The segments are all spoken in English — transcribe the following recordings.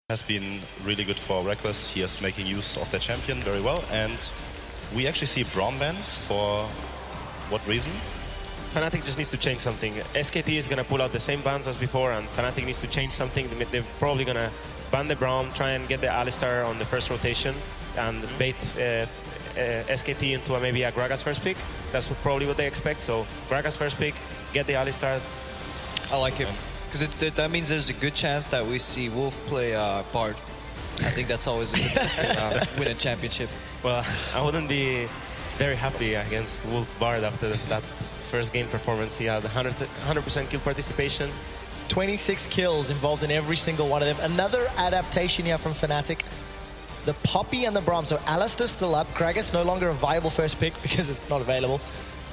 has been really good for Reckless. He is making use of their champion very well, and we actually see Braum ban. For what reason? Fnatic just needs to change something. SKT is going to pull out the same bans as before, and Fnatic needs to change something. They're probably going to ban the Braum, try and get the Alistar on the first rotation, and bait SKT into maybe a Gragas first pick. That's probably what they expect. So Gragas first pick, get the Alistar. I like it. Because that means there's a good chance that we see Wolf play Bard. I think that's always a good win a championship. Well, I wouldn't be very happy against Wolf Bard after that first game performance. He had 100% kill participation. 26 kills involved in every single one of them. Another adaptation here from Fnatic. The Poppy and the Braum. So Alistar's still up. Gragas no longer a viable first pick because it's not available.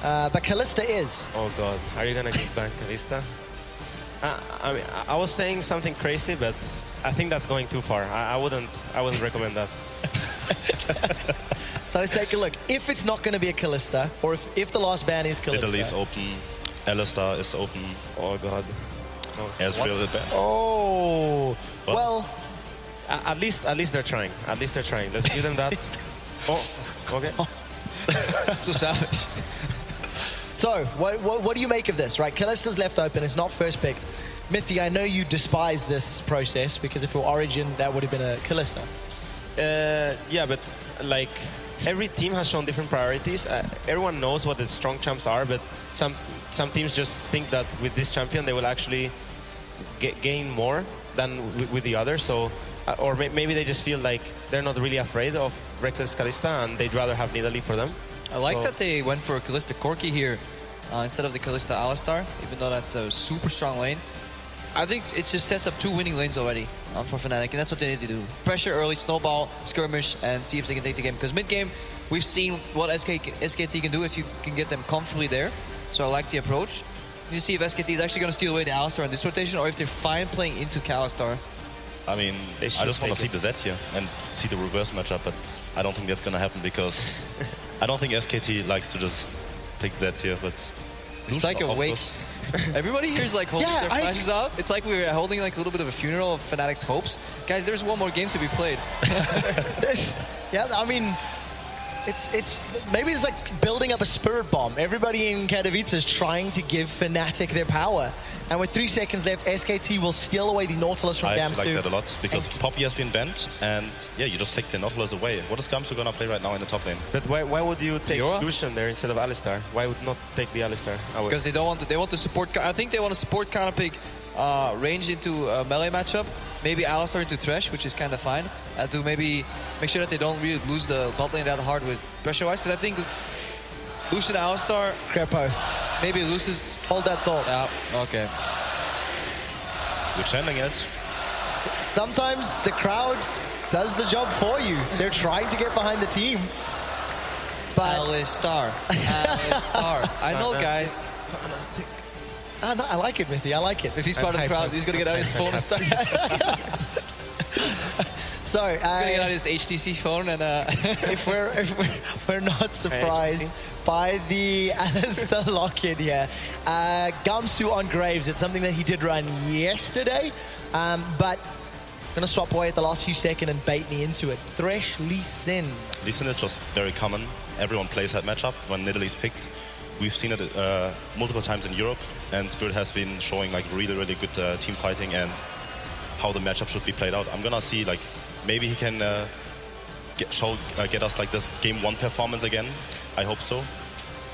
But Kalista is. Oh god, are you gonna give back Kalista? I mean, I was saying something crazy, but I think that's going too far. I wouldn't recommend that. So let's take a look. If it's not going to be a Kalista, or if the last ban is Kalista. Italy is open. Alistar is open. Oh god. Oh. Ezreal is bad. Oh. Well. At least they're trying. At least they're trying. Let's give them that. Oh. Okay. So savage. So, what do you make of this, right? Kalista's left open, it's not first picked. Mithy, I know you despise this process because if it were Origin, that would have been a Kalista. Yeah, but like every team has shown different priorities. Everyone knows what the strong champs are, but some teams just think that with this champion they will actually gain more than with the other. So, or maybe they just feel like they're not really afraid of Reckless Kalista and they'd rather have Nidalee for them. I like that they went for Kalista Corki here instead of the Kalista Alistar, even though that's a super strong lane. I think it just sets up 2 winning lanes already for Fnatic, and that's what they need to do. Pressure early, snowball, skirmish, and see if they can take the game. Because mid-game, we've seen what SKT can do if you can get them comfortably there. So I like the approach. You see if SKT is actually going to steal away the Alistar in this rotation, or if they're fine playing into Kalistar. I mean, I just want to see the Z here and see the reverse matchup, but I don't think that's going to happen because I don't think SKT likes to just pick Z here, but... It's like a wake. Everybody here is like holding their flashes out. It's like we were holding like a little bit of a funeral of Fnatic's hopes. Guys, there's one more game to be played. Yeah, I mean, maybe it's like building up a spirit bomb. Everybody in Katowice is trying to give Fnatic their power. And with 3 seconds left, SKT will steal away the Nautilus from Gamsu. I actually like that a lot, because Poppy has been banned, and yeah, you just take the Nautilus away. What is Gamsu gonna play right now in the top lane? But why would you take Lucian there instead of Alistar? Why would not take the Alistar? Because they don't want to. They want to support. I think they want to support kind of pick range into a melee matchup. Maybe Alistar into Thresh, which is kind of fine, and to maybe make sure that they don't really lose the bot lane that hard with pressure-wise. Because I think Lucian Alistar, Crepo maybe loses. Hold that thought. Yeah. Okay. We're channeling it. Sometimes the crowd does the job for you. They're trying to get behind the team. But Alistar. Alistar. I know, guys. I like it, Mithy. I like it. If he's part of the crowd, he's going to get out his phone and start. So, he's going to get out his HTC phone and... if we're not surprised by the Alistar lock-in here. Gamsu on Graves, it's something that he did run yesterday, but gonna swap away at the last few seconds and bait me into it. Thresh Lee Sin. Lee Sin is just very common. Everyone plays that matchup when Nidalee's picked. We've seen it multiple times in Europe, and Spirit has been showing like really good team fighting and how the matchup should be played out. I'm gonna see like maybe he can get us like this game 1 performance again. I hope so.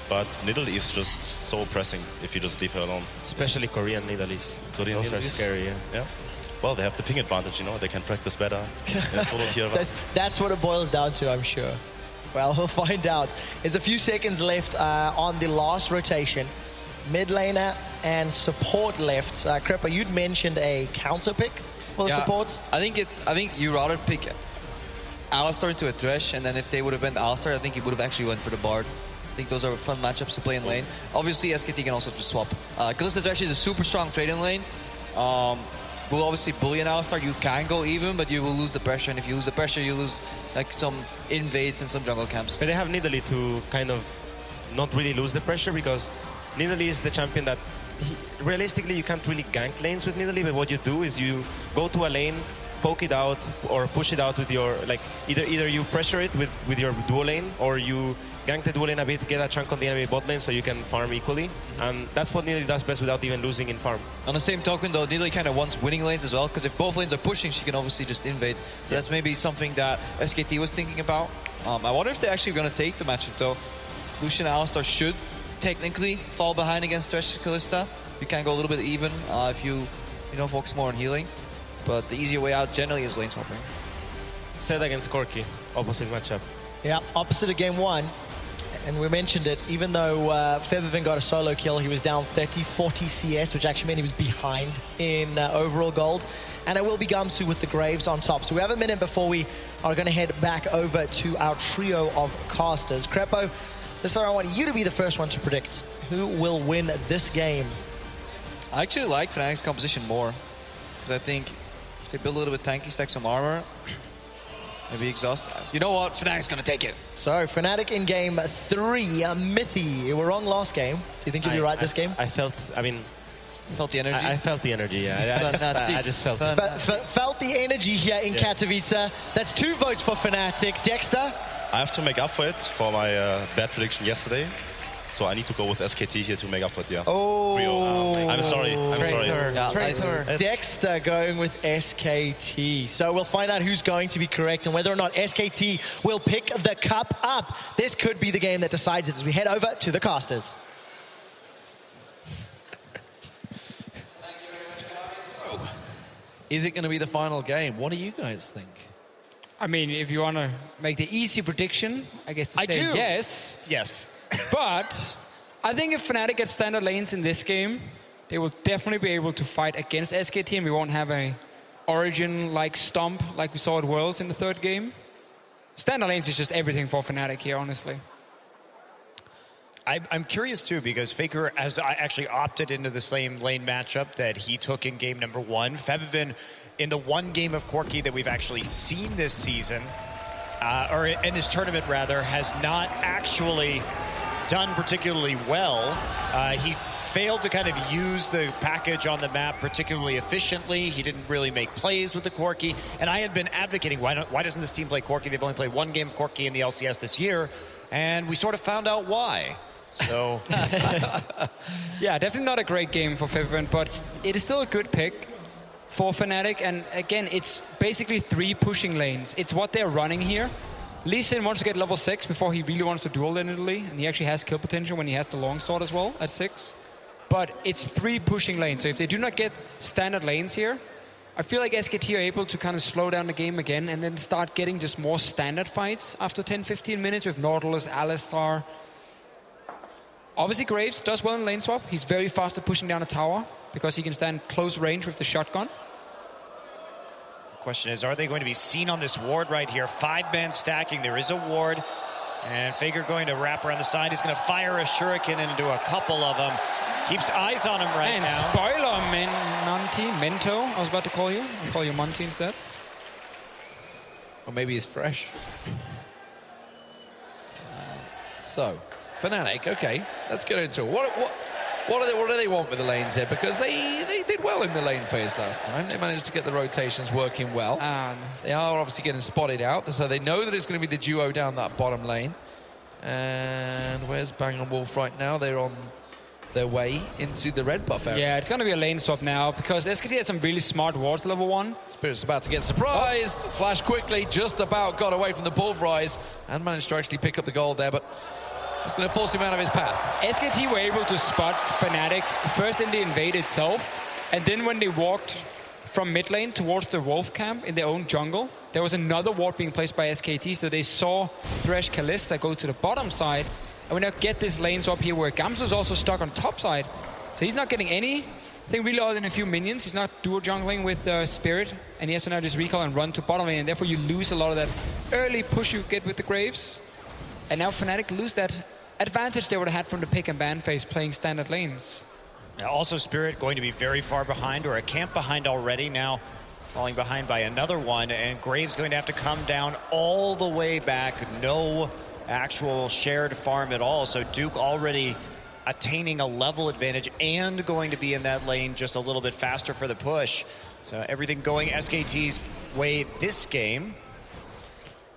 But Nidalee is just so oppressing if you just leave her alone. Especially Korean Nidalees. Those are scary, yeah. Well, they have the ping advantage, you know. They can practice better. That's what it boils down to, I'm sure. Well, we'll find out. There's a few seconds left on the last rotation. Mid laner and support left. Crepo, you'd mentioned a counter pick for the support. I think you rather pick Alistar into a Thresh, and then if they would have been Alistar, I think he would have actually went for the Bard. I think those are fun matchups to play in lane. Obviously, SKT can also just swap. Kalista Thresh is a super strong trade in lane. Will obviously bully an Alistar. You can go even, but you will lose the pressure. And if you lose the pressure, you lose like some invades and some jungle camps. But they have Nidalee to kind of not really lose the pressure, because Nidalee is the champion that realistically you can't really gank lanes with Nidalee. But what you do is you go to a lane poke it out or push it out with your, like, either you pressure it with your duo lane, or you gank the duo lane a bit, get a chunk on the enemy bot lane so you can farm equally. And that's what Nidalee does best without even losing in farm. On the same token, though, Nidalee kind of wants winning lanes as well, because if both lanes are pushing, she can obviously just invade. So that's maybe something that SKT was thinking about. I wonder if they're actually going to take the matchup, though. Lucian and Alistar should technically fall behind against Thresh and Kalista. You can go a little bit even if you focus more on healing. But the easier way out generally is lane swapping. Set against Corki, opposite matchup. Yeah, opposite of game one. And we mentioned it, even though Febiven got a solo kill, he was down 30-40 CS, which actually meant he was behind in overall gold. And it will be Gamsu with the Graves on top. So we have a minute before we are going to head back over to our trio of casters. Crepo, this time I want you to be the first one to predict who will win this game. I actually like Fnatic's composition more, because I think if they build a little bit tanky, stack some armor, maybe exhaust. You know what? Fnatic's going to take it. So Fnatic in game 3, Mithy. You were wrong last game. Do you think you'll be right this game? I felt the energy? I felt the energy, yeah. I just felt it. But felt the energy here in Katowice. That's 2 votes for Fnatic. Dexter? I have to make up for it for my bad prediction yesterday. So I need to go with SKT here to make up for it, yeah. Oh. I'm sorry. Yeah, Traitor. Dexter going with SKT. So we'll find out who's going to be correct and whether or not SKT will pick the cup up. This could be the game that decides it as we head over to the casters. Is it going to be the final game? What do you guys think? I mean, if you want to make the easy prediction, I guess to say yes. Yes. But I think if Fnatic gets standard lanes in this game, they will definitely be able to fight against SKT, and we won't have a Origin-like stomp like we saw at Worlds in the 3rd game. Standard lanes is just everything for Fnatic here, honestly. I'm curious too, because Faker has actually opted into the same lane matchup that he took in game number 1. Febiven, in the 1 game of Corki that we've actually seen this season, or in this tournament rather, has not actually done particularly well. He failed to kind of use the package on the map particularly efficiently. He didn't really make plays with the Corki. And I had been advocating, why doesn't this team play Corki? They've only played 1 game of Corki in the LCS this year. And we sort of found out why. So, yeah, definitely not a great game for Febiven, but it is still a good pick for Fnatic. And again, it's basically 3 pushing lanes. It's what they're running here. Lee Sin wants to get level 6 before he really wants to duel in Italy, and he actually has kill potential when he has the longsword as well at 6. But it's 3 pushing lanes, so if they do not get standard lanes here, I feel like SKT are able to kind of slow down the game again and then start getting just more standard fights after 10-15 minutes with Nautilus, Alistar. Obviously Graves does well in lane swap. He's very fast at pushing down a tower because he can stand close range with the shotgun. question is, are they going to be seen on this ward right here? 5-man stacking. There is a ward. And Faker going to wrap around the side. He's going to fire a shuriken into a couple of them. Keeps eyes on him right now. And spoiler, Mento, I was about to call you. I'll call you Monty instead. Or maybe he's fresh. So, Fnatic, okay, let's get into it. What do they want with the lanes here? Because they did well in the lane phase last time. They managed to get the rotations working well. They are obviously getting spotted out, so they know that it's going to be the duo down that bottom lane. And where's Bang & Wolf right now? They're on their way into the red buff area. Yeah, it's going to be a lane swap now because SKT has some really smart wards level 1. Spirit's about to get surprised. Oh. Flash quickly, just about got away from the pulverize and managed to actually pick up the gold there, but it's going to force him out of his path. SKT were able to spot Fnatic first in the invade itself, and then when they walked from mid lane towards the Wolf camp in their own jungle, there was another ward being placed by SKT, so they saw Thresh Kalista go to the bottom side, and we now get this lane swap here where Gamsu's also stuck on top side, so he's not getting anything really other than a few minions. He's not dual jungling with Spirit, and he has to now just recall and run to bottom lane, and therefore you lose a lot of that early push you get with the Graves. And now Fnatic lose that advantage they would have had from the pick and ban phase playing standard lanes. Now also Spirit going to be very far behind, or a camp behind already, now falling behind by another one, and Graves going to have to come down all the way back. No actual shared farm at all, so Duke already attaining a level advantage and going to be in that lane just a little bit faster for the push. So everything going SKT's way this game.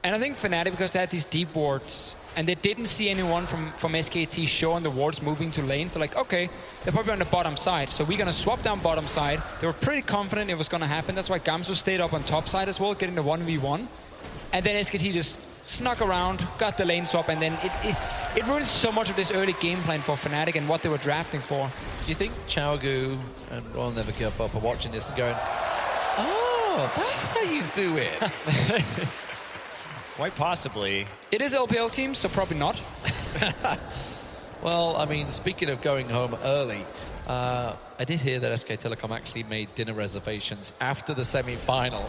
And I think Fnatic, because they had these deep wards, and they didn't see anyone from SKT show on the wards moving to lanes. They're like, okay, they're probably on the bottom side, so we're gonna swap down bottom side. They were pretty confident it was gonna happen. That's why Gamsu stayed up on top side as well, getting the 1v1. And then SKT just snuck around, got the lane swap, and then it ruins so much of this early game plan for Fnatic and what they were drafting for. Do you think Chaogu and Royal Never Give Up are watching this and going, oh, that's how you do it? Quite possibly. It is LPL team, so probably not. Well, I mean, speaking of going home early, I did hear that SK Telecom actually made dinner reservations after the semi-final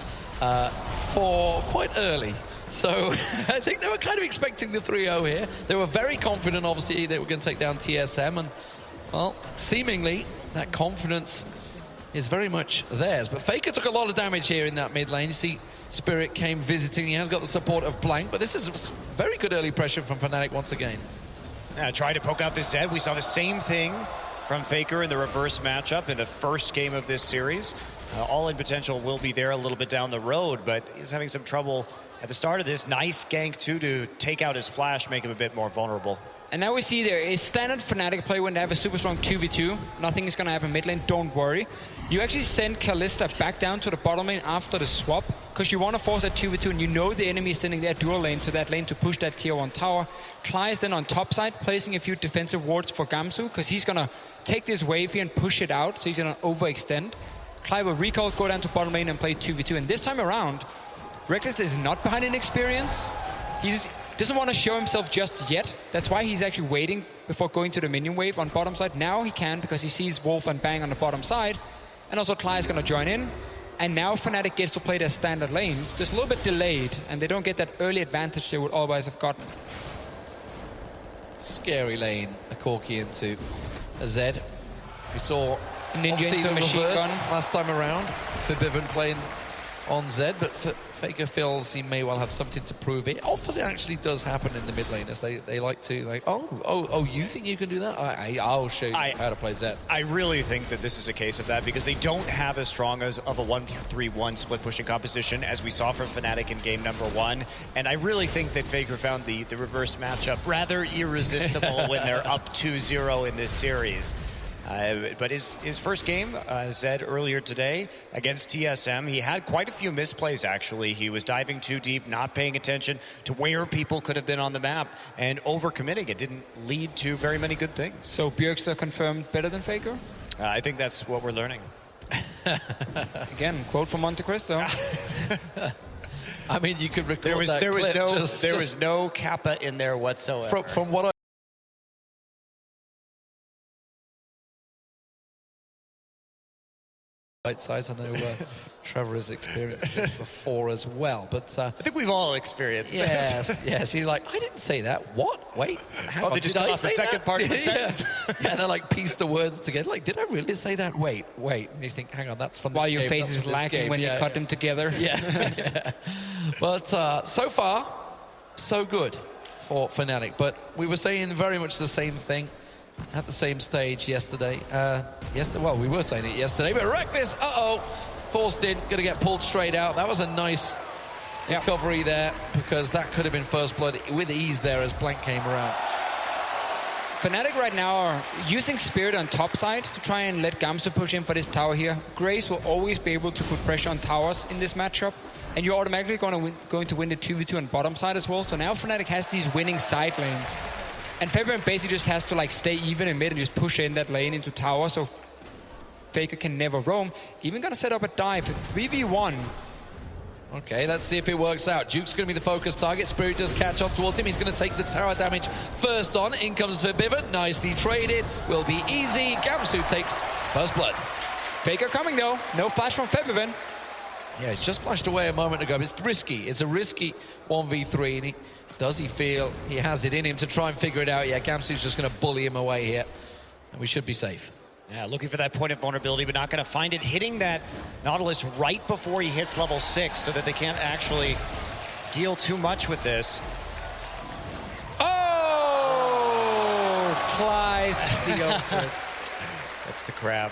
for quite early. So I think they were kind of expecting the 3-0 here. They were very confident, obviously, they were going to take down TSM. And, well, seemingly that confidence is very much theirs. But Faker took a lot of damage here in that mid lane. You see, Spirit came visiting. He has got the support of Blank. But this is very good early pressure from Fnatic once again. Try to poke out the Zed. We saw the same thing from Faker in the reverse matchup in the first game of this series. All-in potential will be there a little bit down the road, but he's having some trouble at the start of this. Nice gank, too, to take out his flash, make him a bit more vulnerable. And now we see there is standard Fnatic play when they have a super strong 2v2. Nothing is going to happen mid lane, don't worry. You actually send Kalista back down to the bottom lane after the swap, because you want to force that 2v2, and you know the enemy is sending their dual lane to that lane to push that tier 1 tower. Kly is then on top side, placing a few defensive wards for Gamsu, because he's going to take this wave here and push it out, so he's going to overextend. Kly will recall, go down to bottom lane and play 2v2. And this time around, Reckless is not behind in experience. He doesn't want to show himself just yet. That's why he's actually waiting before going to the minion wave on bottom side. Now he can, because he sees Wolf and Bang on the bottom side. And also Kly is going to join in. And now Fnatic gets to play their standard lanes, just a little bit delayed, and they don't get that early advantage they would otherwise have gotten. Scary lane, a Corki into a Zed. We saw Ninja into a machine gun last time around. Forbidden playing on Zed, but Faker feels he may well have something to prove. It often actually does happen in the mid laners. They like to, like, oh, you think you can do that? I'll show you how to play Zed. I really think that this is a case of that, because they don't have as strong of a 1-3-1 split pushing composition as we saw from Fnatic in game number 1. And I really think that Faker found the reverse matchup rather irresistible when they're up 2-0 in this series. But his first game, Zed earlier today against TSM, he had quite a few misplays, actually. He was diving too deep, not paying attention to where people could have been on the map, and overcommitting. It didn't lead to very many good things. So Bjergstad confirmed better than Faker? I think that's what we're learning. Again, quote from Monte Cristo. I mean, you could record there was no Kappa in there whatsoever. From what right size. I know Trevor has experienced this before as well, but I think we've all experienced that. Yes. You're like, I didn't say that. What? Wait, hang on. They just got off the second part of the sentence. Yeah, they're like piece the words together. Like, did I really say that? Wait. And you think, hang on, that's from this While your game, face is lacking when you cut them together. Yeah. But so far, so good for Fnatic. But we were saying very much the same thing at the same stage yesterday. Well, we were saying it yesterday, but Reckless, forced in, going to get pulled straight out. That was a nice recovery there, because that could have been first blood with ease there as Blank came around. Fnatic right now are using Spirit on top side to try and let Gamsu push in for this tower here. Graves will always be able to put pressure on towers in this matchup, and you're automatically going to win the 2v2 on bottom side as well. So now Fnatic has these winning side lanes. And Faker basically just has to stay even in mid and just push in that lane into tower, so Faker can never roam. Even gonna set up a dive, 3v1. Okay, let's see if it works out. Duke's gonna be the focus target. Spirit does catch up towards him. He's gonna take the tower damage first on. In comes Forbidden, nicely traded. Will be easy. Gamsu takes first blood. Faker coming though, no flash from Forbidden. Yeah, it's just flashed away a moment ago. It's risky. It's a risky 1v3, and does he feel he has it in him to try and figure it out? Yeah, Gamsu's just going to bully him away here, and we should be safe. Yeah, looking for that point of vulnerability, but not going to find it. Hitting that Nautilus right before he hits level 6 so that they can't actually deal too much with this. Oh! Kly steals it. That's the crab.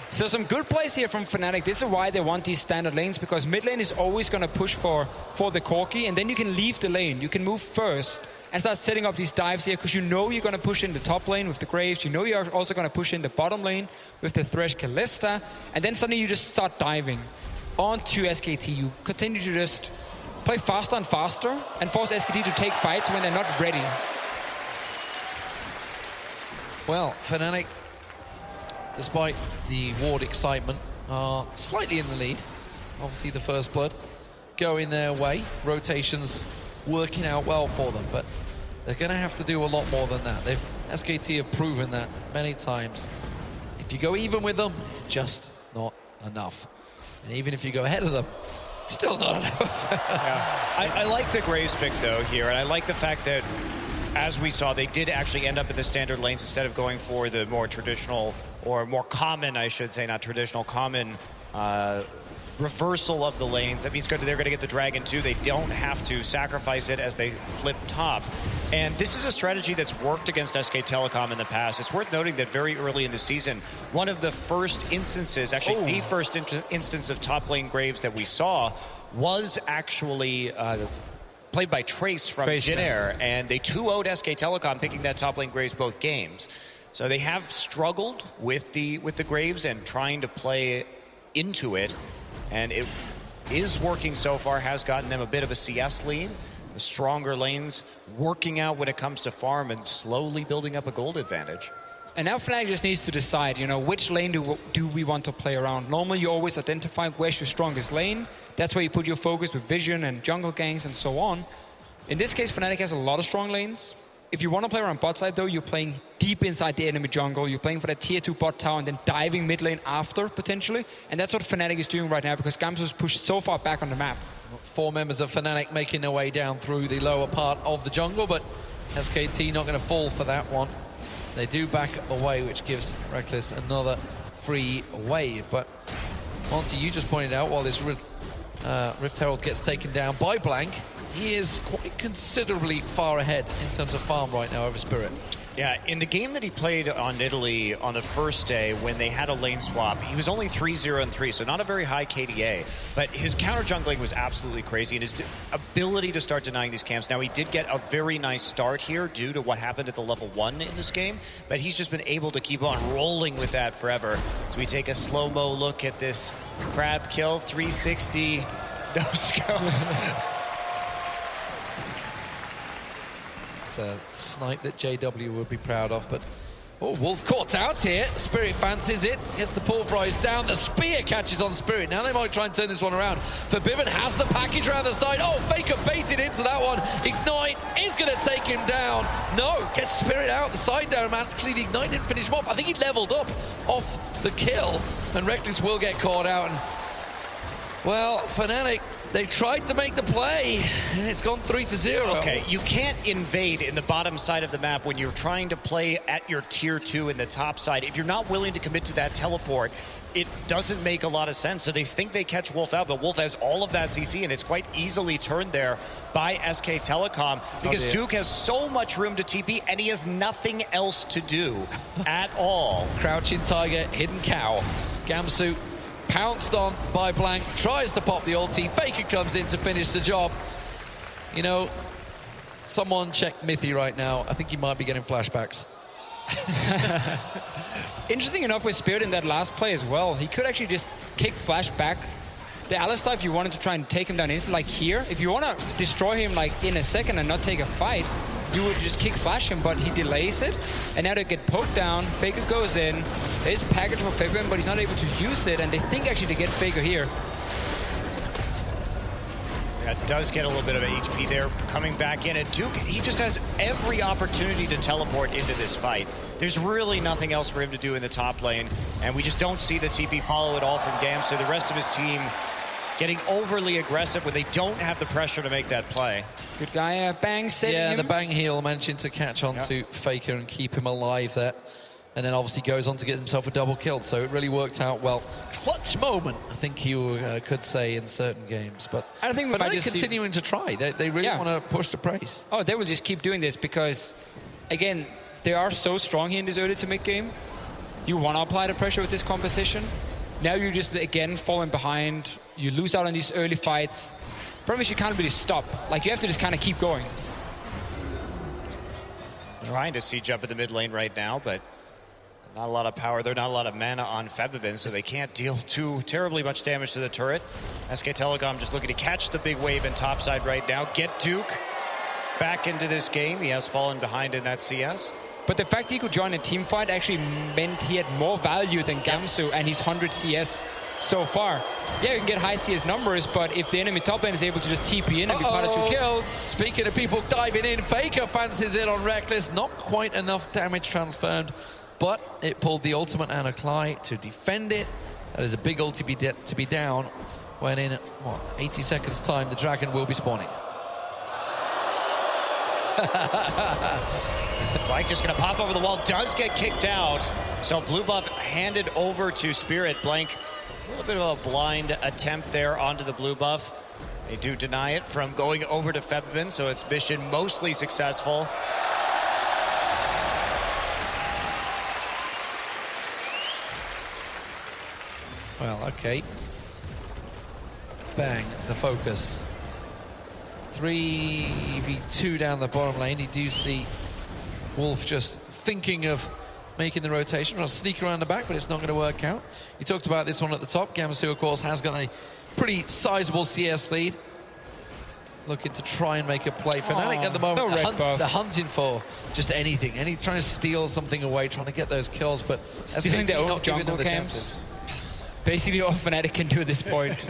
So some good plays here from Fnatic. This is why they want these standard lanes, because mid lane is always going to push for the Corki, and then you can leave the lane. You can move first and start setting up these dives here, because you know you're going to push in the top lane with the Graves. You know you're also going to push in the bottom lane with the Thresh Kalista, and then suddenly you just start diving onto SKT. You continue to just play faster and faster and force SKT to take fights when they're not ready. Well, Fnatic, despite the ward excitement, are slightly in the lead. Obviously the first blood going their way. Rotations working out well for them, but they're going to have to do a lot more than that. SKT have proven that many times. If you go even with them, it's just not enough. And even if you go ahead of them, still not enough. Yeah. I like the Graves pick, though, here, and I like the fact that, as we saw, they did actually end up in the standard lanes instead of going for the more traditional, or more common, I should say, not traditional, common reversal of the lanes. That means they're going to get the Dragon too. They don't have to sacrifice it as they flip top. And this is a strategy that's worked against SK Telecom in the past. It's worth noting that very early in the season, one of the first instances, actually the first instance of top lane Graves that we saw was actually played by Trace from Jin Air, and they 2-0'd SK Telecom, picking that top lane Graves both games. So they have struggled with the Graves and trying to play into it, and it is working so far, has gotten them a bit of a CS lead. The stronger lanes working out when it comes to farm and slowly building up a gold advantage. And now Fnatic just needs to decide, you know, which lane do we want to play around. Normally you always identify where's your strongest lane. That's where you put your focus with vision and jungle ganks and so on. In this case, Fnatic has a lot of strong lanes. If you want to play around bot side, though, you're playing deep inside the enemy jungle. You're playing for that tier 2 bot tower and then diving mid lane after, potentially. And that's what Fnatic is doing right now, because Gamsu's pushed so far back on the map. 4 members of Fnatic making their way down through the lower part of the jungle, but SKT not going to fall for that one. They do back away, which gives Reckless another free wave. But Monty, you just pointed out, while this Rift Herald gets taken down by Blank, he is quite considerably far ahead in terms of farm right now over Spirit. Yeah, in the game that he played on Italy on the first day when they had a lane swap, he was only 3-0-3, so not a very high KDA. But his counter jungling was absolutely crazy, and his ability to start denying these camps. Now, he did get a very nice start here due to what happened at the level 1 in this game, but he's just been able to keep on rolling with that forever. So we take a slow-mo look at this crab kill, 360, no scope. A snipe that JW would be proud of, but Wolf caught out here. Spirit fancies it, gets the pulverize down, the spear catches on Spirit. Now they might try and turn this one around. Forbidden has the package around the side. Oh, Faker baited into that one. Ignite is going to take him down. No, gets Spirit out the side there. Actually, the Ignite didn't finish him off. I think he leveled up off the kill, and Reckless will get caught out. And well, Fnatic, they tried to make the play, and it's gone 3-0. Okay, you can't invade in the bottom side of the map when you're trying to play at your tier 2 in the top side. If you're not willing to commit to that teleport, it doesn't make a lot of sense. So they think they catch Wolf out, but Wolf has all of that CC, and it's quite easily turned there by SK Telecom, because Duke has so much room to TP, and he has nothing else to do at all. Crouching Tiger, hidden cow. Gamsu pounced on by Blank, tries to pop the ulti. Faker comes in to finish the job. You know, someone check Mithy right now. I think he might be getting flashbacks. Interesting enough with Spirit in that last play as well. He could actually just kick flash back the Alistar if you wanted to try and take him down instantly, like here. If you want to destroy him like in a second and not take a fight, you would just kick flash him, but he delays it. And now they get poked down. Faker goes in. There's a package for Fabian, but he's not able to use it. And they think actually to get Faker here. That does get a little bit of HP there, coming back in. And Duke, he just has every opportunity to teleport into this fight. There's really nothing else for him to do in the top lane. And we just don't see the TP follow at all from Gam. So the rest of his team getting overly aggressive when they don't have the pressure to make that play. Good guy, Bang saving him. Yeah, the Bang heal managing to catch on to Faker and keep him alive there. And then obviously goes on to get himself a double kill. So it really worked out well. Clutch moment, I think you could say in certain games. But I think we might just continuing to try. They really want to push the pace. Oh, they will just keep doing this because, again, they are so strong here in this early to mid game. You want to apply the pressure with this composition. Now you're just, again, falling behind. You lose out on these early fights. Problem is you can't really stop. Like, you have to just kind of keep going. Trying to siege up in the mid lane right now, but not a lot of power. There's not a lot of mana on Fevivin, so they can't deal too terribly much damage to the turret. SK Telecom just looking to catch the big wave in topside right now. Get Duke back into this game. He has fallen behind in that CS. But the fact he could join a team fight actually meant he had more value than Gamsu and his 100 CS so far. Yeah, you can get high CS numbers, but if the enemy top lane is able to just TP in and be part of 2 kills... Speaking of people diving in, Faker fancies it on Reckless. Not quite enough damage transferred, but it pulled the ultimate and a Cly to defend it. That is a big ult to be down when in, what, 80 seconds time, the Dragon will be spawning. Blank just going to pop over the wall, does get kicked out. So blue buff handed over to Spirit. Blank, a little bit of a blind attempt there onto the blue buff. They do deny it from going over to Fevivin, so it's mission mostly successful. Well, okay. Bang, the focus. 3v2 down the bottom lane. You do see Wolf just thinking of making the rotation, trying to sneak around the back, but it's not going to work out. You talked about this one at the top. Gamsu, of course, has got a pretty sizable CS lead. Looking to try and make a play. Fnatic at the moment, they're hunting for just anything. Trying to steal something away, trying to get those kills, but stealing their own jungle camps. Basically all Fnatic can do at this point.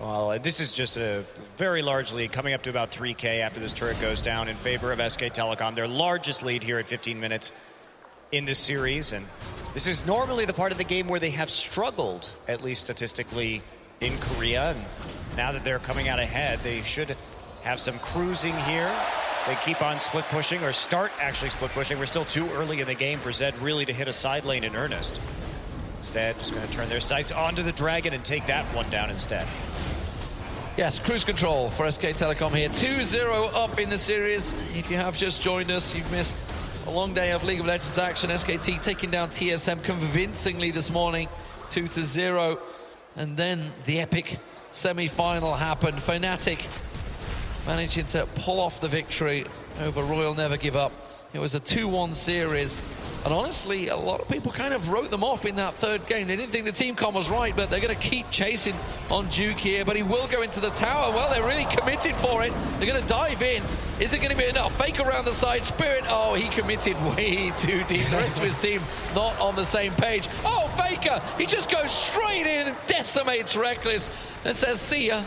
Well, this is just a very large lead, coming up to about 3K after this turret goes down in favor of SK Telecom. Their largest lead here at 15 minutes in this series. And this is normally the part of the game where they have struggled, at least statistically, in Korea. And now that they're coming out ahead, they should have some cruising here. They keep on split pushing, or start actually split pushing. We're still too early in the game for Zed really to hit a side lane in earnest. Instead, just going to turn their sights onto the Dragon and take that one down instead. Yes, cruise control for SK Telecom here. 2-0 up in the series. If you have just joined us, you've missed a long day of League of Legends action. SKT taking down TSM convincingly this morning, 2-0. And then the epic semi-final happened. Fnatic managing to pull off the victory over Royal Never Give Up. It was a 2-1 series. And honestly, a lot of people kind of wrote them off in that third game. They didn't think the team comm was right, but they're going to keep chasing on Duke here. But he will go into the tower. Well, they're really committed for it. They're going to dive in. Is it going to be enough? Fake around the side. Spirit, oh, he committed way too deep. The rest of his team not on the same page. Oh, Faker, he just goes straight in and decimates Reckless and says, see ya.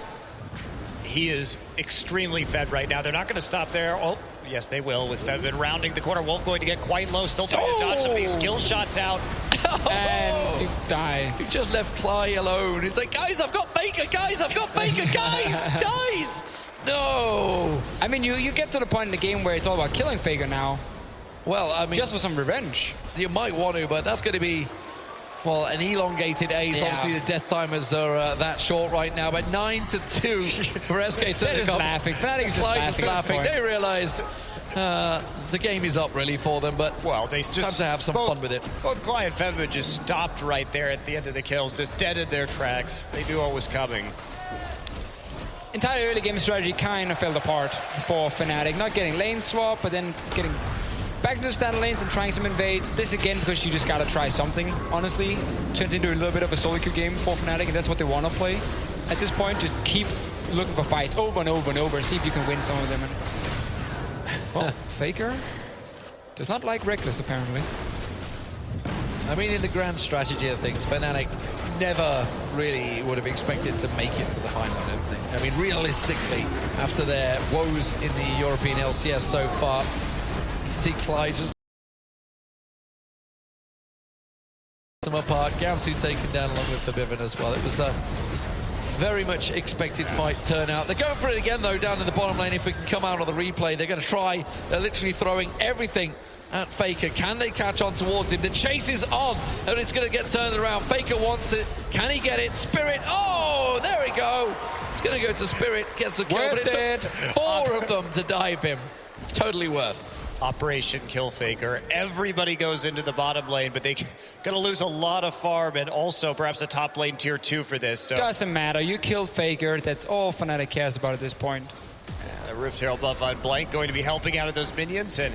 He is extremely fed right now. They're not going to stop there. Oh, yes, they will, with Fevivin rounding the corner. Wolf going to get quite low, still trying to dodge some of these skill shots out. And you die. He just left Cly alone. It's like, guys, I've got Faker. Guys, I've got Faker. Guys, guys. No. I mean, you get to the point in the game where it's all about killing Faker now. Well, I mean, just for some revenge. You might want to, but that's going to be, well, an elongated ace. Yeah. Obviously, the death timers are that short right now, but 9-2 for SK Telecom. They're just laughing. Fnatic's just laughing. They realize the game is up, really, for them, but well, they just have to have some fun with it. Both Cly and Fevivin just stopped right there at the end of the kills, just deaded their tracks. They knew what was coming. Entire early game strategy kind of fell apart for Fnatic. Not getting lane swap, but then getting back into the standard lanes and trying some invades. This again because you just gotta try something, honestly. Turns into a little bit of a solo queue game for Fnatic, and that's what they want to play. At this point, just keep looking for fights over and over and over and see if you can win some of them. And well, Faker does not like Reckless, apparently. I mean, in the grand strategy of things, Fnatic never really would have expected to make it to the final, I don't think. I mean, realistically, after their woes in the European LCS so far, you see Clyde just them apart. Gamsu taken down along with Fevivin as well. It was a very much expected fight turnout. They're going for it again, though, down in the bottom lane. If we can come out of the replay, they're going to try. They're literally throwing everything at Faker. Can they catch on towards him? The chase is on, and it's going to get turned around. Faker wants it. Can he get it? Spirit. Oh, there we go. It's going to go to Spirit. Gets the kill, but it took 4 of them to dive him. Totally worth. Operation Kill Faker. Everybody goes into the bottom lane, but they're going to lose a lot of farm and also perhaps a top lane tier 2 for this. So Doesn't matter. You killed Faker. That's all Fnatic cares about at this point. the Rift Herald buff on Blank going to be helping out of those minions, and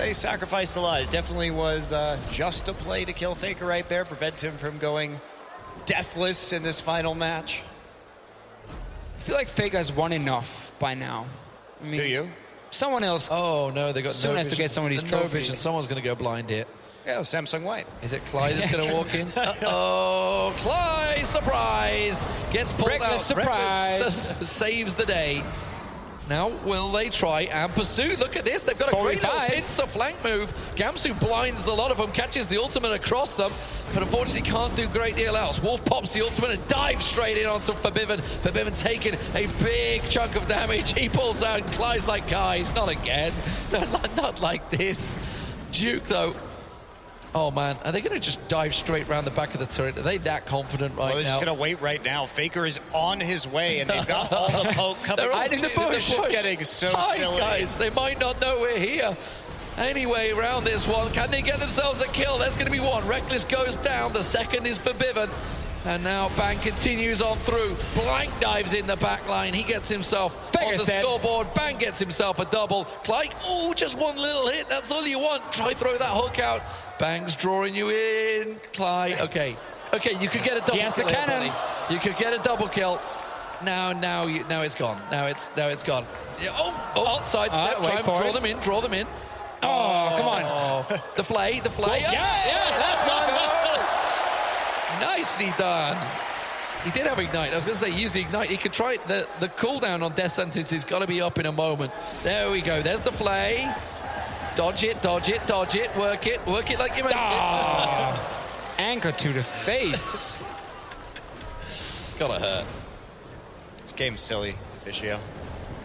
they sacrificed a lot. It definitely was just a play to kill Faker right there, prevent him from going deathless in this final match. I feel like Faker has won enough by now. I mean, Do you? someone else Oh no, they got soon no has to vision. get some of these No trophies. vision. Someone's going to go blind here. Yeah, Samsung White. Is it Clyde that's going to walk in? Uh-oh, Clyde, surprise! Gets pulled Reckless out. surprise. Reckless saves the day. Now, will they try and pursue? Look at this. They've got a great little 45. pincer flank move. Gamsu blinds a lot of them, catches the ultimate across them, but unfortunately can't do a great deal else. Wolf pops the ultimate and dives straight in onto Forbidden. Forbidden taking a big chunk of damage. He pulls out. Clyde's like, guys, not again. Not like this. Duke, though. Oh, man. Are they going to just dive straight around the back of the turret? Are they that confident right Well, they're now? just going to wait right now. Faker is on his way, and they've got all the poke coming. They're all This in the bush. is getting so Hi, silly. guys. They might not know we're here. Anyway, around this one, can they get themselves a kill? There's going to be one. Reckless goes down. The second is Forbidden. And now Bang continues on through. Blank dives in the back line. He gets himself Faker's on the dead. scoreboard. Bang gets himself a double. Clyde, oh, just one little hit. That's all you want. Try throw that hook out. Bang's drawing you in. Clyde, okay. Okay, you could get a double He has the kill here, cannon. buddy. You could get a double kill. Now it's gone. Now it's gone. Yeah, oh, sidestep. wait Try and for draw it. them in. Draw them in. Oh, come on. Oh, the flay. Yeah, that's one. Nicely done. He did have Ignite. I was going to say, use the Ignite. He could try it. The cooldown on Death Sentence is got to be up in a moment. There we go. There's the flay. Dodge it, dodge it, dodge it. Work it like you make it. Anchor to the face. It's got to hurt. This game's silly, Officio.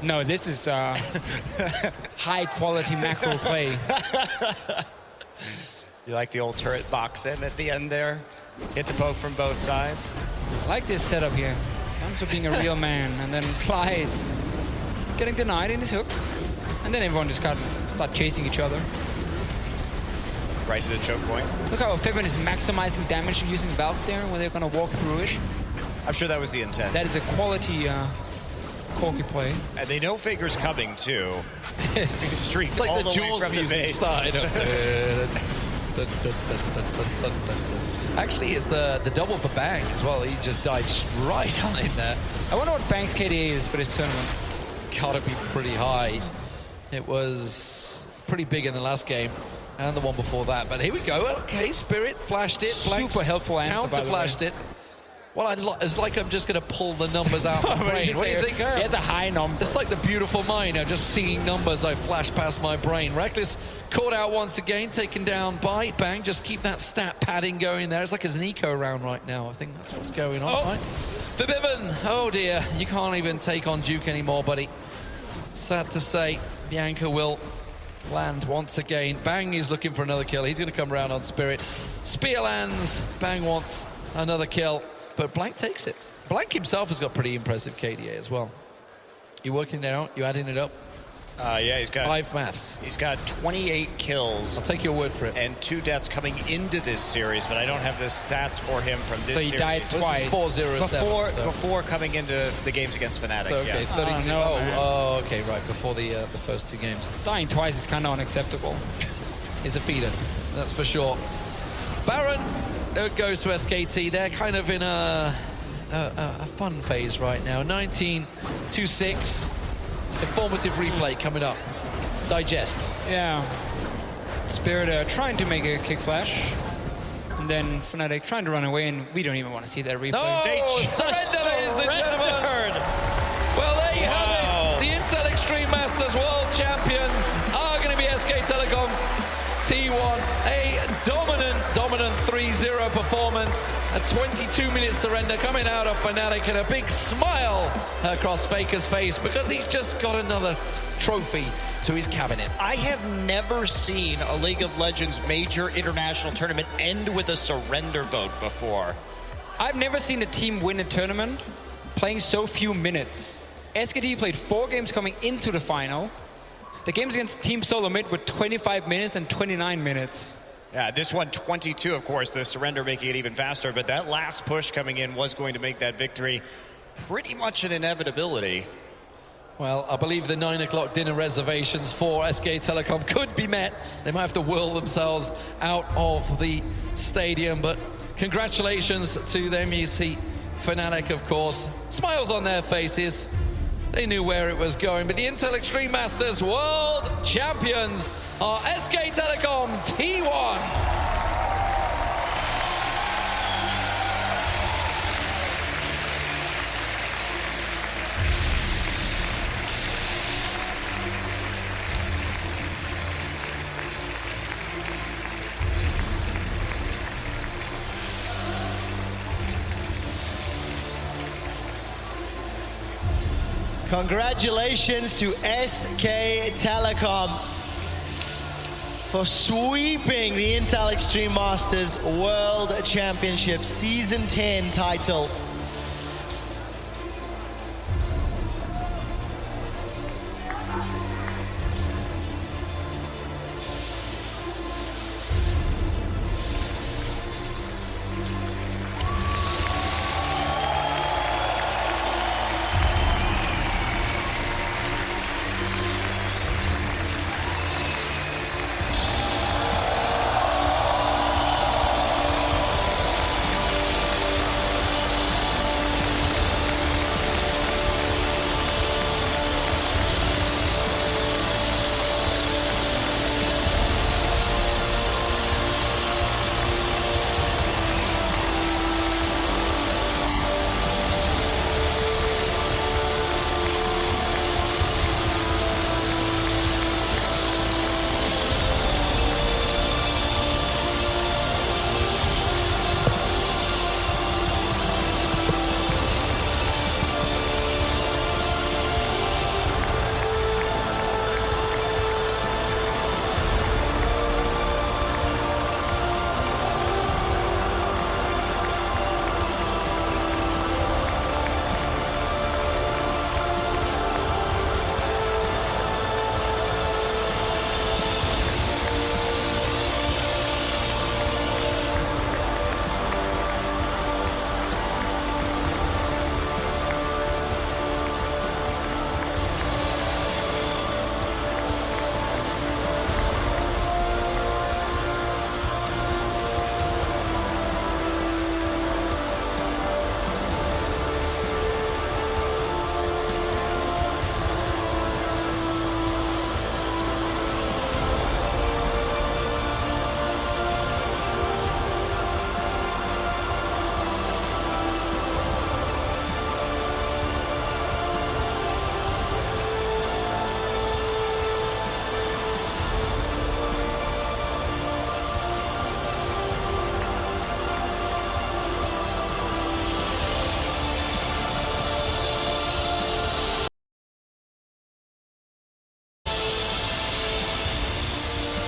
No, this is high quality macro play. You like the old turret box in at the end there? Hit the poke from both sides. I like this setup here. Comes to being a real man, and then Clyde's getting denied in his hook, and then everyone just start chasing each other. Right to the choke point. Look how Fibin is maximizing damage using Valk there when they're gonna walk through it. I'm sure that was the intent. That is a quality Corki play. And they know Faker's coming too. He's streaked It's like all the the way Jaws from the music base. started. Actually, it's the double for Bang as well. He just dives right on in there. I wonder what Bang's KDA is for this tournament. Gotta be pretty high. It was pretty big in the last game and the one before that. But here we go. Okay, Spirit flashed it. Blanks Super helpful answer, by counter the flashed way. it. Well, it's like I'm just going to pull the numbers out of my brain. What do you think? He has a high number. It's like the beautiful mind. I'm just seeing numbers I flash past my brain. Reckless caught out once again, taken down by Bang. Just keep that stat padding going there. It's like an eco round right now. I think that's what's going on. Right? Forbidden. Oh dear, you can't even take on Duke anymore, buddy. Sad to say, Bianca will land once again. Bang is looking for another kill. He's going to come around on Spirit. Spear lands. Bang wants another kill. But Blank takes it. Blank himself has got pretty impressive KDA as well. You working it out? You adding it up? Yeah, he's got 5 maths. He's got 28 kills. I'll take your word for it. And 2 deaths coming into this series, but I don't have the stats for him from this So he series. died twice. 4-0-7. Before coming into the games against Fnatic. So, okay, yeah. 32. Oh, no, man. Okay, right. Before the first 2 games. Dying twice is kind of unacceptable. Is a feeder, that's for sure. Baron goes to SKT. They're kind of in a fun phase right now. 19-6. Informative replay coming up. Digest. Yeah. Spirit trying to make a kick flash. And then Fnatic trying to run away, and we don't even want to see that replay. No! They Surrender, ladies and gentlemen! Well, there you have it. The Intel Extreme Masters World Champions are going to be SK Telecom T1. A dominant 3-0 performance. A 22-minute surrender coming out of Fnatic, and a big smile across Faker's face because he's just got another trophy to his cabinet. I have never seen a League of Legends major international tournament end with a surrender vote before. I've never seen a team win a tournament playing so few minutes. SKT played 4 games coming into the final. The games against Team Solo Mid were 25 minutes and 29 minutes. Yeah, this one 22, of course, the surrender making it even faster, but that last push coming in was going to make that victory pretty much an inevitability. Well, I believe the 9 o'clock dinner reservations for SK Telecom could be met. They might have to whirl themselves out of the stadium, but congratulations to them. You see Fnatic, of course, smiles on their faces. They knew where it was going, but the Intel Extreme Masters World Champions are SK Telecom T1. Congratulations to SK Telecom for sweeping the Intel Extreme Masters World Championship Season 10 title.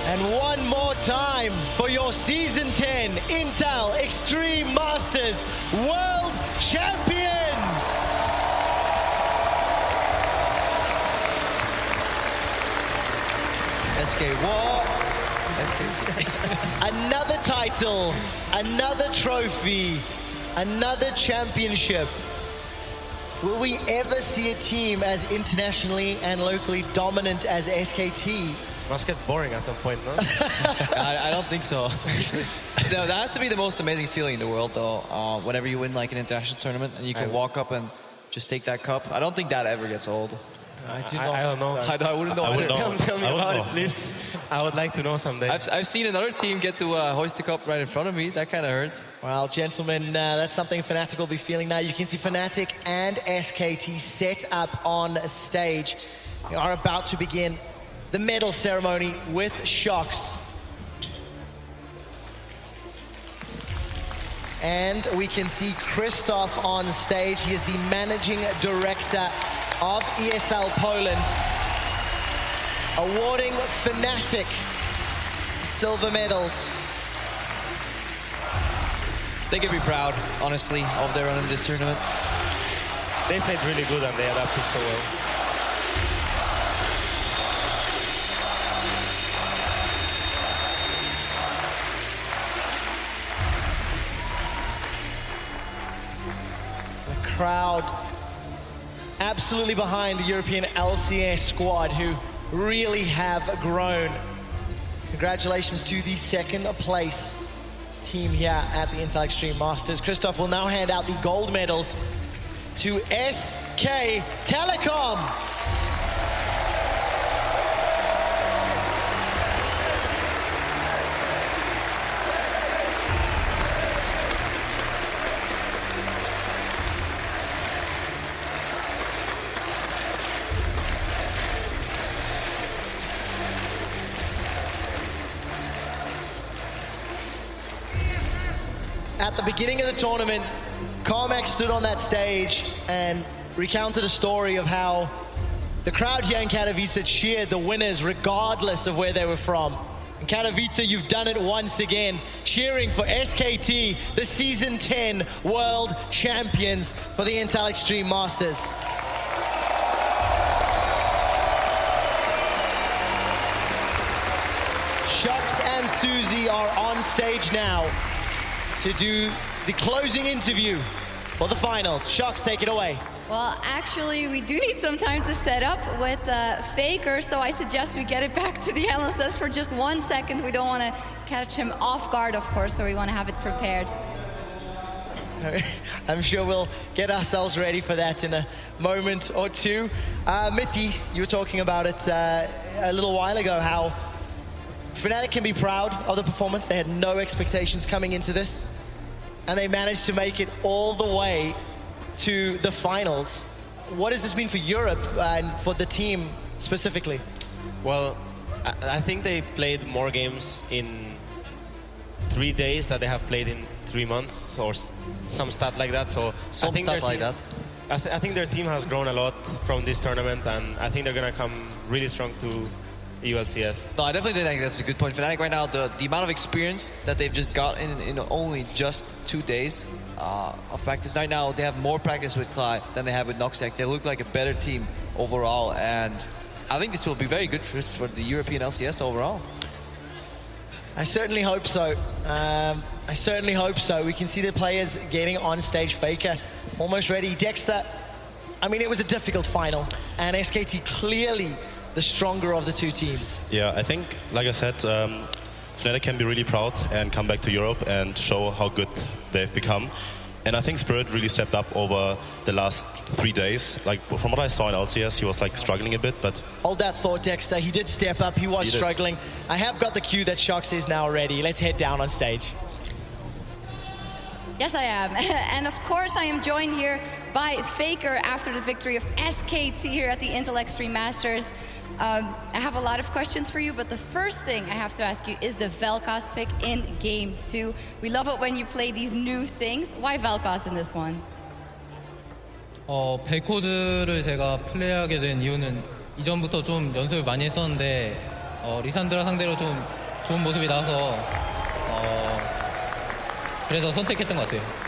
And one more time for your Season 10 Intel Extreme Masters World Champions! SK War. SKT. Another title, another trophy, another championship. Will we ever see a team as internationally and locally dominant as SKT? Must get boring at some point, no? I don't think so. No, that has to be the most amazing feeling in the world, though. Whenever you win like an international tournament and you can walk up and just take that cup. I don't think that ever gets old. I don't know. I wouldn't know. I wouldn't know. Tell me I wouldn't about know. it, please. I would like to know someday. I've seen another team get to hoist the cup right in front of me. That kind of hurts. Well, gentlemen, that's something Fnatic will be feeling now. You can see Fnatic and SKT set up on stage. We are about to begin the medal ceremony with Shocks. And we can see Christoph on stage. He is the managing director of ESL Poland, awarding Fnatic silver medals. They can be proud, honestly, of their run in this tournament. They played really good and they adapted so well. crowd absolutely behind the European LCS squad, who really have grown. Congratulations to the second place team here at the Intel Extreme Masters. Christoph will now hand out the gold medals to SK Telecom. At the beginning of the tournament, Carmack stood on that stage and recounted a story of how the crowd here in Katowice cheered the winners regardless of where they were from. In Katowice, you've done it once again, cheering for SKT, the Season 10 World Champions for the Intel Extreme Masters. Shux and Susie are on stage now to do the closing interview for the finals. Shux, take it away. Well, actually, we do need some time to set up with Faker, so I suggest we get it back to the analyst desk for just 1 second. We don't want to catch him off guard, of course, so we want to have it prepared. I'm sure we'll get ourselves ready for that in a moment or two. Mithi, you were talking about it a little while ago, how Fnatic can be proud of the performance. They had no expectations coming into this, and they managed to make it all the way to the finals. What does this mean for Europe and for the team specifically? Well, I think they played more games in 3 days that they have played in 3 months, or some stat like that. So Some I think stat like that. I think their team has grown a lot from this tournament, and I think they're going to come really strong to ULCS. No, I definitely think that's a good point. Fnatic right now, the amount of experience that they've just got in only just 2 days of practice. Right now, they have more practice with Clyde than they have with Noxec. They look like a better team overall, and I think this will be very good for the European LCS overall. I certainly hope so. I certainly hope so. We can see the players getting on stage. Faker almost ready. Dexter, I mean, it was a difficult final, and SKT clearly the stronger of the two teams. Yeah, I think, like I said, Fnatic can be really proud and come back to Europe and show how good they've become. And I think Spirit really stepped up over the last 3 days. Like, from what I saw in LCS, he was like struggling a bit, but... Hold that thought, Dexter. He did step up. He was struggling. I have got the cue that Shux is now ready. Let's head down on stage. Yes, I am. And of course, I am joined here by Faker after the victory of SKT here at the Intel Extreme Masters. I have a lot of questions for you, but the first thing I have to ask you is the Vel'Koz pick in Game 2. We love it when you play these new things. Why Vel'Koz in this one? 벨코즈를 제가 플레이하게 된 이유는 이전부터 좀 연습을 많이 했었는데 리산드라 상대로 좀 좋은 모습이 나와서 그래서 선택했던 것 같아요.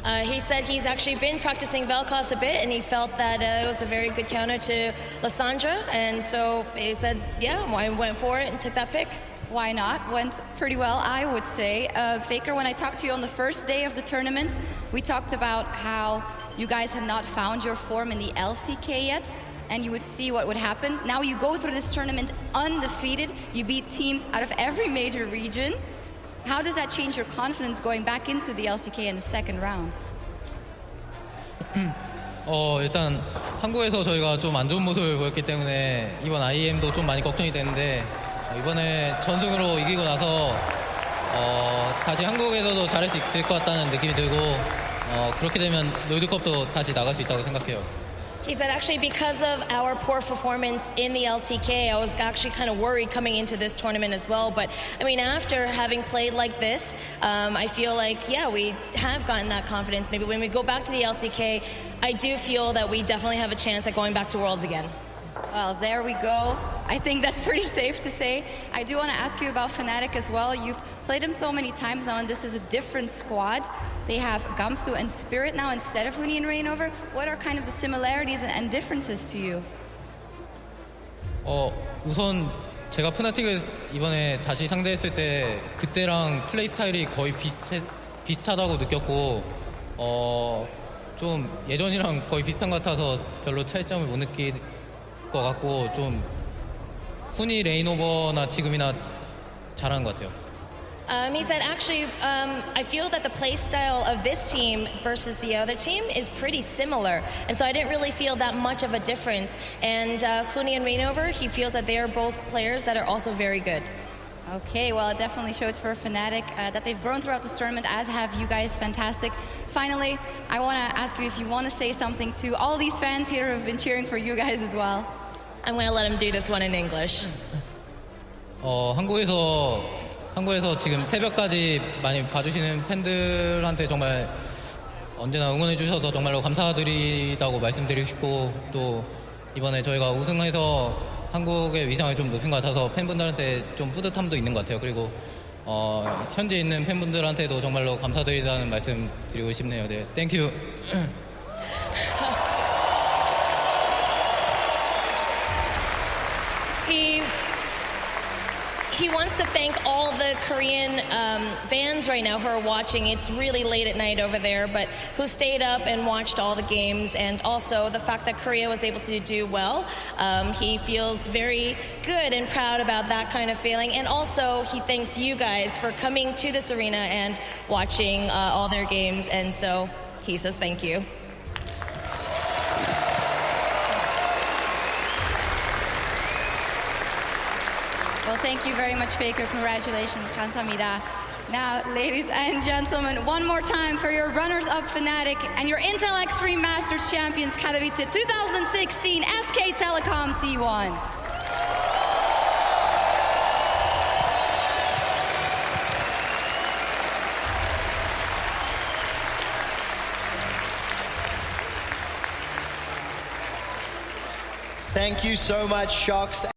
He said he's actually been practicing Vel'Koz a bit, and he felt that it was a very good counter to Lissandra, and so he said, yeah, I went for it and took that pick. Why not? Went pretty well, I would say. Faker, when I talked to you on the first day of the tournament, we talked about how you guys had not found your form in the LCK yet, and you would see what would happen. Now you go through this tournament undefeated. You beat teams out of every major region. How does that change your confidence going back into the LCK in the second round? 일단 한국에서 저희가 좀 안 좋은 모습을 보였기 때문에 이번 IEM도 좀 많이 걱정이 되는데 이번에 전승으로 이기고 나서 다시 한국에서도 잘할 수 있을 것 같다는 느낌이 들고 그렇게 되면 롤드컵도 다시 나갈 수 있다고 생각해요. He said actually because of our poor performance in the LCK, I was actually kind of worried coming into this tournament as well. But I mean, after having played like this, I feel like, yeah, we have gotten that confidence. Maybe when we go back to the LCK, I do feel that we definitely have a chance at going back to Worlds again. Well, there we go. I think that's pretty safe to say. I do want to ask you about Fnatic as well. You've played them so many times now, and this is a different squad. They have Gamsu and Spirit now instead of Huni and Reignover. What are kind of the similarities and differences to you? 우선 제가 푸나틱을 이번에 다시 상대했을 때 그때랑 플레이 스타일이 거의 비슷하다고 느꼈고 좀 예전이랑 거의 비슷한 것 같아서 별로 차이점을 못 느낄 것 같고 좀 훈이 레인오버나 지금이나 잘하는 것 같아요. He said, actually, I feel that the play style of this team versus the other team is pretty similar. And so I didn't really feel that much of a difference. And Huni and Rainover, he feels that they are both players that are also very good. Okay, well, it definitely showed for Fnatic that they've grown throughout this tournament, as have you guys. Fantastic. Finally, I want to ask you if you want to say something to all these fans here who have been cheering for you guys as well. I'm going to let him do this one in English. 한국에서 지금 새벽까지 많이 봐주시는 팬들한테 정말 언제나 응원해 주셔서 정말로 감사드리다고 말씀드리고 싶고 또 이번에 저희가 우승해서 한국의 위상을 좀 높인 것 같아서 팬분들한테 좀 뿌듯함도 있는 것 같아요. 그리고 현재 있는 팬분들한테도 정말로 감사드리다는 말씀 드리고 싶네요. 네, 땡큐. He wants to thank all the Korean fans right now who are watching. It's really late at night over there, but who stayed up and watched all the games, and also the fact that Korea was able to do well. He feels very good and proud about that kind of feeling, and also he thanks you guys for coming to this arena and watching all their games, and so he says thank you. Well, thank you very much, Faker. Congratulations. 감사합니다. Now, ladies and gentlemen, one more time for your runners-up Fnatic and your Intel Extreme Masters champions Katowice 2016 SK Telecom T1. Thank you so much, Shox.